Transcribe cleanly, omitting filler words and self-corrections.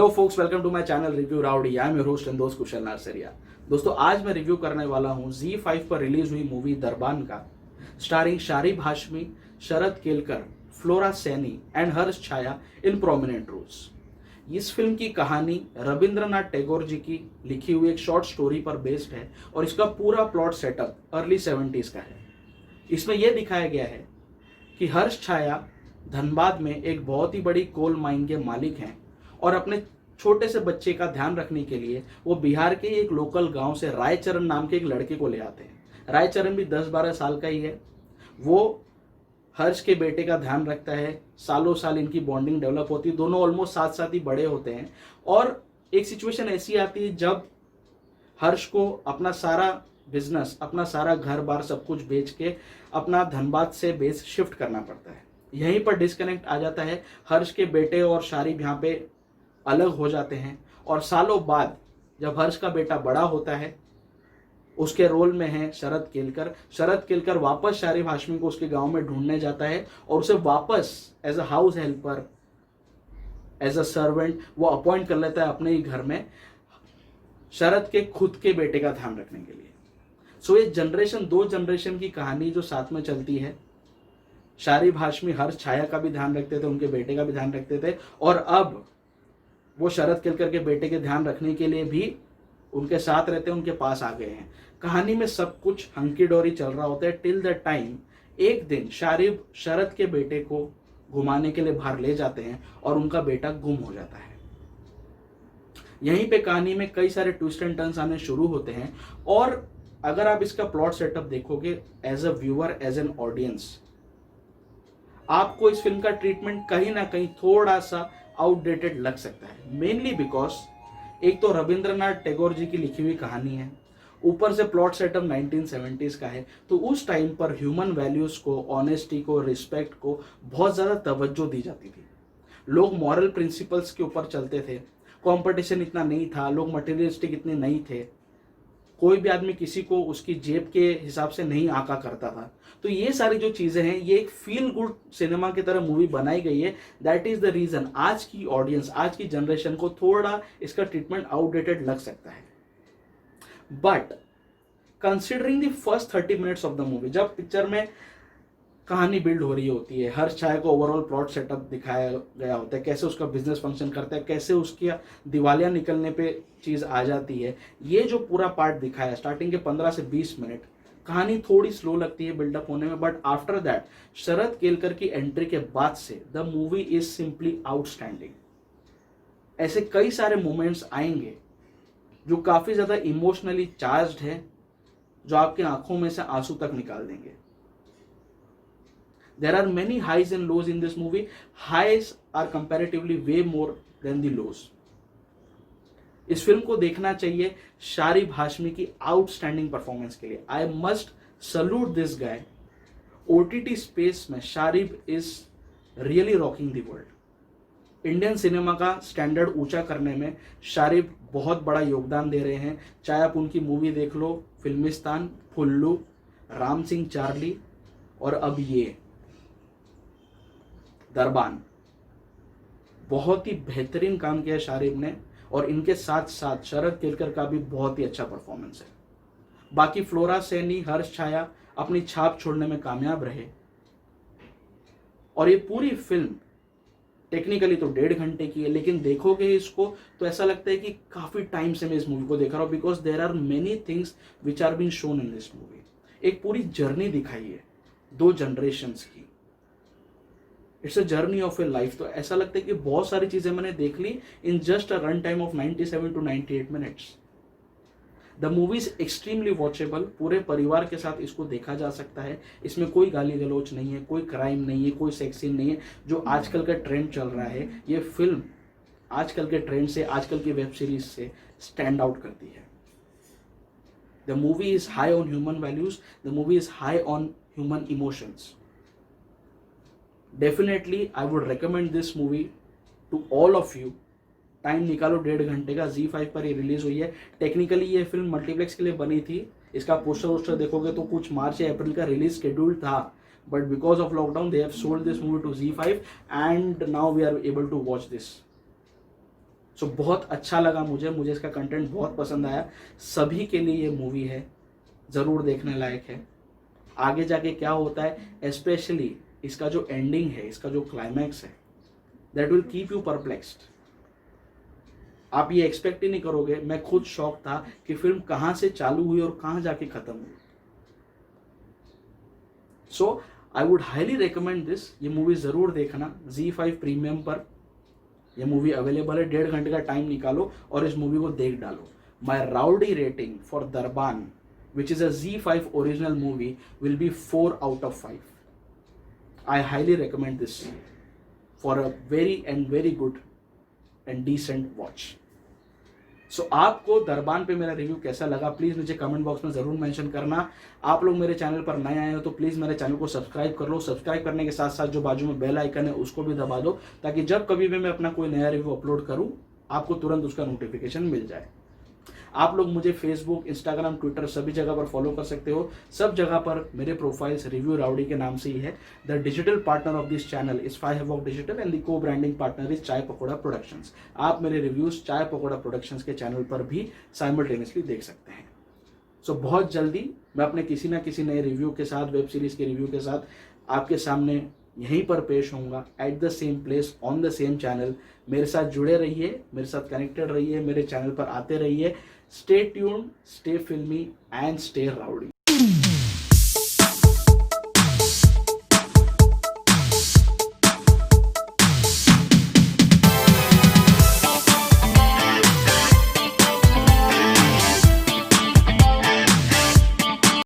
Hello folks, welcome to my channel review rowdy. I am your host and दोस्त कुशल नारसरिया। दोस्तों, आज मैं review करने वाला हूं ZEE5 पर रिलीज हुई मूवी दरबान का, starring Sharib Hashmi, Sharad Kelkar, Flora Saini and Harsh Chhaya in prominent roles. इस फिल्म की कहानी रविंद्रनाथ टैगोर जी की लिखी हुई एक शॉर्ट स्टोरी पर बेस्ड है और इसका पूरा प्लॉट सेटअप अर्ली 70s का है। इसमें यह दिखाया गया है कि हर्ष छाया धनबाद में एक बहुत ही बड़ी कोल माइन के मालिक हैं और अपने छोटे से बच्चे का ध्यान रखने के लिए वो बिहार के एक लोकल गांव से रायचरण नाम के एक लड़के को ले आते हैं। रायचरण भी 10-12 साल का ही है। वो हर्ष के बेटे का ध्यान रखता है। सालों साल इनकी बॉन्डिंग डेवलप होती है। दोनों ऑलमोस्ट साथ साथ ही बड़े होते हैं और एक सिचुएशन ऐसी आती है जब हर्ष को अपना सारा बिजनेस, अपना सारा घर बार सब कुछ बेच के अपना धनबाद से बेस शिफ्ट करना पड़ता है। यहीं पर डिस्कनेक्ट आ जाता है। हर्ष के बेटे और शारिब यहाँ पे अलग हो जाते हैं और सालों बाद जब हर्ष का बेटा बड़ा होता है, उसके रोल में है शरद केलकर। शरद केलकर वापस शारिब हाशमी को उसके गांव में ढूंढने जाता है और उसे वापस as a house helper, as a servant वो अपॉइंट कर लेता है अपने ही घर में, शरद के खुद के बेटे का ध्यान रखने के लिए। सो ये जनरेशन, दो जनरेशन की कहानी जो साथ में चलती है। शारिब हाशमी हर्ष छाया का भी ध्यान रखते थे, उनके बेटे का भी ध्यान रखते थे और अब वो शरद केलकर के बेटे के ध्यान रखने के लिए भी उनके साथ रहते हैं, उनके पास आ गए हैं। कहानी में सब कुछ हंकी डोरी चल रहा होता है टिल द टाइम एक दिन शारिब शरद के बेटे को घुमाने के लिए बाहर ले जाते हैं और उनका बेटा गुम हो जाता है। यहीं पे कहानी में कई सारे ट्विस्ट एंड टर्न्स आने शुरू होते हैं और अगर आप इसका प्लॉट सेटअप देखोगे as a viewer, as an audience, आपको इस फिल्म का ट्रीटमेंट कहीं ना कहीं थोड़ा सा आउटडेटेड लग सकता है। मेनली बिकॉज एक तो रविंद्रनाथ टैगोर जी की लिखी हुई कहानी है, ऊपर से प्लॉट सेटअप 1970s का है, तो उस टाइम पर ह्यूमन वैल्यूज को, ऑनेस्टी को, रिस्पेक्ट को बहुत ज्यादा तवज्जो दी जाती थी। लोग मॉरल प्रिंसिपल्स के ऊपर चलते थे। कंपटीशन इतना नहीं था, लोग मटेरियलिस्टिक इतने नहीं थे, कोई भी आदमी किसी को उसकी जेब के हिसाब से नहीं आका करता था। तो ये सारी जो चीजें हैं, ये एक फील गुड सिनेमा की तरह मूवी बनाई गई है। दैट इज द रीजन आज की ऑडियंस, आज की जनरेशन को थोड़ा इसका ट्रीटमेंट आउटडेटेड लग सकता है। But considering the first 30 minutes of the movie, जब पिक्चर में कहानी बिल्ड हो रही होती है, हर्ष छाया को ओवरऑल प्लॉट सेटअप दिखाया गया होता है, कैसे उसका बिजनेस फंक्शन करता है, कैसे उसकी दिवालिया निकलने पे चीज आ जाती है, ये जो पूरा पार्ट दिखाया स्टार्टिंग के 15 से 20 मिनट, कहानी थोड़ी स्लो लगती है बिल्डअप होने में। But after that Sharad Kelkar की एंट्री के बाद से the movie is simply outstanding. ऐसे कई सारे मोमेंट्स आएंगे जो काफी ज्यादा इमोशनली चार्ज्ड है, जो आपके आंखों में से आंसू तक निकाल देंगे। There are many highs and lows in this movie. Highs are comparatively way more than the lows. इस फिल्म को देखना चाहिए शारिब हाशमी की आउटस्टैंडिंग परफॉर्मेंस के लिए। I must salute this guy. OTT space में Sharib is really rocking the world. Indian cinema का standard ऊंचा करने में शारिब बहुत बड़ा योगदान दे रहे हैं। चाहे आप उनकी मूवी देख लो, फिल्मिस्तान, फुल्लू, राम सिंह चार्ली और अब ये दरबान, बहुत ही बेहतरीन काम किया शारिब ने और इनके साथ साथ शरद केलकर का भी बहुत ही अच्छा परफॉर्मेंस है। बाकी फ्लोरा सैनी, हर्ष छाया अपनी छाप छोड़ने में कामयाब रहे और ये पूरी फिल्म टेक्निकली तो 1.5 घंटे की है, लेकिन देखोगे इसको तो ऐसा लगता है कि काफी टाइम से मैं इस मूवी को देख रहा हूं, because there are many things which are been shown in this movie. एक पूरी जर्नी दिखाई है दो जनरेशंस की। It's a journey of a life. तो ऐसा लगता है कि बहुत सारी चीजें मैंने देख ली in just a run time of 97 to 98 minutes. The movie is extremely watchable. पूरे परिवार के साथ इसको देखा जा सकता है। इसमें कोई गाली गलौच नहीं है, कोई क्राइम नहीं है, कोई सेक्स सीन नहीं है, जो आजकल का ट्रेंड चल रहा है। ये फिल्म आजकल के ट्रेंड से, आजकल की वेब सीरीज से स्टैंड आउट करती है। The movie is high on human values, the movie is high on human emotions. Definitely I would recommend this movie to all of you. Time निकालो 1.5 घंटे का। ZEE5 पर ये रिलीज हुई है। टेक्निकली ये फिल्म मल्टीप्लेक्स के लिए बनी थी। इसका पोस्टर वोस्टर देखोगे तो कुछ मार्च या अप्रैल का रिलीज शेड्यूल था, but because of lockdown they have sold this movie to ZEE5 and now we are able to watch this. So बहुत अच्छा लगा मुझे इसका कंटेंट बहुत पसंद आया। सभी के लिए ये मूवी है, ज़रूर देखने लायक है। आगे जाके क्या होता है, स्पेशली इसका जो एंडिंग है, इसका जो क्लाइमैक्स है, that will keep you perplexed. आप ये एक्सपेक्ट ही नहीं करोगे। मैं खुद शॉक था कि फिल्म कहाँ से चालू हुई और कहाँ जाके खत्म हुई। So I would highly recommend this. ये मूवी ज़रूर देखना, ZEE5 प्रीमियम पर ये मूवी अवेलेबल है। 1.5 घंटे का टाइम निकालो और इस मूवी को देख डालो। My rowdy rating for Darbaan, which is a ZEE5 original movie, will be 4 out of 5. I highly recommend this for a very good and decent watch. सो आपको दरबान पे मेरा रिव्यू कैसा लगा, प्लीज़ नीचे कमेंट बॉक्स में ज़रूर मेंशन करना। आप लोग मेरे चैनल पर नए आए हो तो प्लीज़ मेरे चैनल को सब्सक्राइब कर लो। सब्सक्राइब करने के साथ साथ जो बाजू में बेल आइकन है उसको भी दबा दो, ताकि जब कभी भी मैं अपना कोई नया रिव्यू अपलोड करूँ आपको तुरंत उसका नोटिफिकेशन मिल जाए। आप लोग मुझे फेसबुक, इंस्टाग्राम, ट्विटर सभी जगह पर फॉलो कर सकते हो। सब जगह पर मेरे प्रोफाइल्स रिव्यू राउडी के नाम से ही है। The digital partner of this channel is 5 havoc digital and the को ब्रांडिंग पार्टनर इज चाय पकौड़ा प्रोडक्शंस। आप मेरे रिव्यूज चाय पकौड़ा प्रोडक्शंस के चैनल पर भी साइमल्टेनियसली देख सकते हैं। सो बहुत जल्दी मैं अपने किसी ना किसी नए रिव्यू के साथ, वेब सीरीज के रिव्यू के साथ आपके सामने यहीं पर पेश होऊंगा, at the same place on the same channel. मेरे साथ जुड़े रहिए, मेरे साथ कनेक्टेड रहिए, मेरे चैनल पर आते रहिए। स्टे ट्यून्ड, स्टे फिल्मी एंड स्टे राउडी।